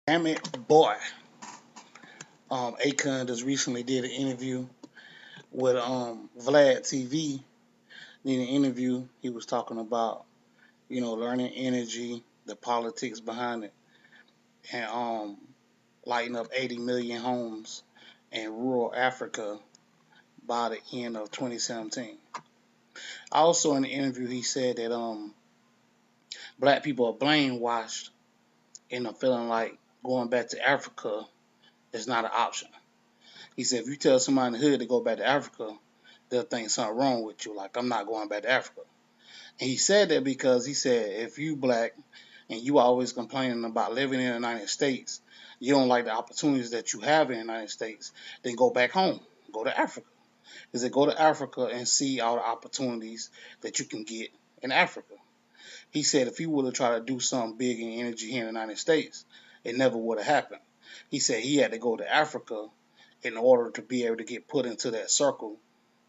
Damn it, boy. AKON just recently did an interview with Vlad TV. In the interview, he was talking about learning energy, the politics behind it, and lighting up 80 million homes in rural Africa by the end of 2017. Also in the interview, he said that black people are brainwashed and are feeling like going back to Africa is not an option. He said if you tell somebody in the hood to go back to Africa, they'll think something wrong with you. Like, I'm not going back to Africa. And he said that because he said if you black and you always complaining about living in the United States, you don't like the opportunities that you have in the United States, then go back home. Go to Africa. He said go to Africa and see all the opportunities that you can get in Africa. He said if he would have tried to do something big in energy here in the United States, it never would have happened. He said he had to go to Africa in order to be able to get put into that circle,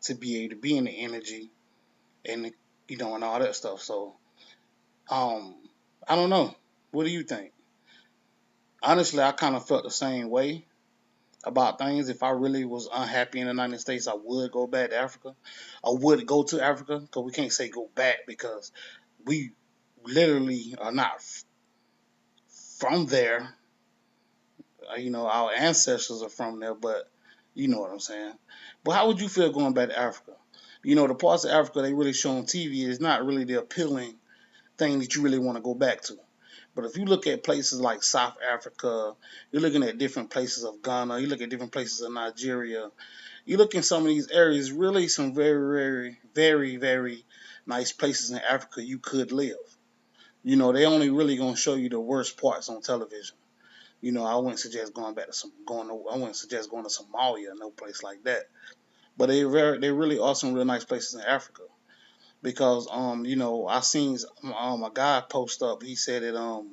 to be able to be in the energy and and all that stuff. So I don't know. What do you think? Honestly, I kind of felt the same way about things. If I really was unhappy in the United States, I would go back to Africa. I would go to Africa, because we can't say go back because we literally are not from there. Our ancestors are from there, but you know what I'm saying. But how would you feel going back to Africa? The parts of Africa they really show on TV is not really the appealing thing that you really want to go back to. But if you look at places like South Africa, you're looking at different places of Ghana, you look at different places of Nigeria, you look in some of these areas, really some very, very, very, very nice places in Africa you could live. They only really gonna show you the worst parts on television. I wouldn't suggest going back to I wouldn't suggest going to Somalia, no place like that. But they really are some real nice places in Africa. Because I seen a guy post up. He said that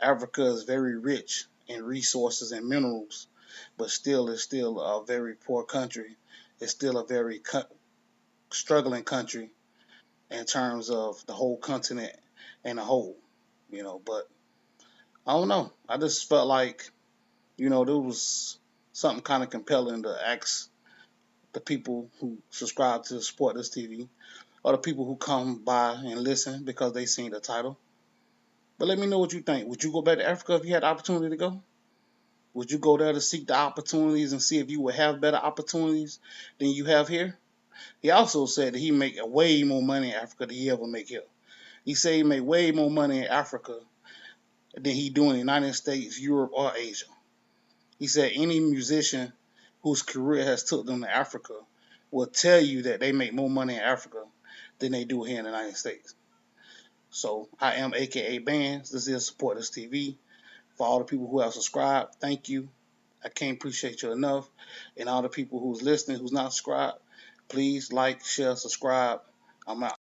Africa is very rich in resources and minerals, but still it's still a very poor country. It's still a very struggling country in terms of the whole continent and a whole. But I don't know. I just felt like there was something kind of compelling to ask the people who subscribe to Support This TV, or the people who come by and listen because they seen the title. But let me know what you think. Would you go back to Africa if you had the opportunity to go? Would you go there to seek the opportunities and see if you would have better opportunities than you have here? He also said that he make way more money in Africa than he ever make here. He said he made way more money in Africa than he do in the United States, Europe, or Asia. He said any musician whose career has took them to Africa will tell you that they make more money in Africa than they do here in the United States. So I am AKA Bands. This is Support This TV. For all the people who have subscribed, thank you. I can't appreciate you enough. And all the people who's listening, who's not subscribed, please like, share, subscribe. I'm out.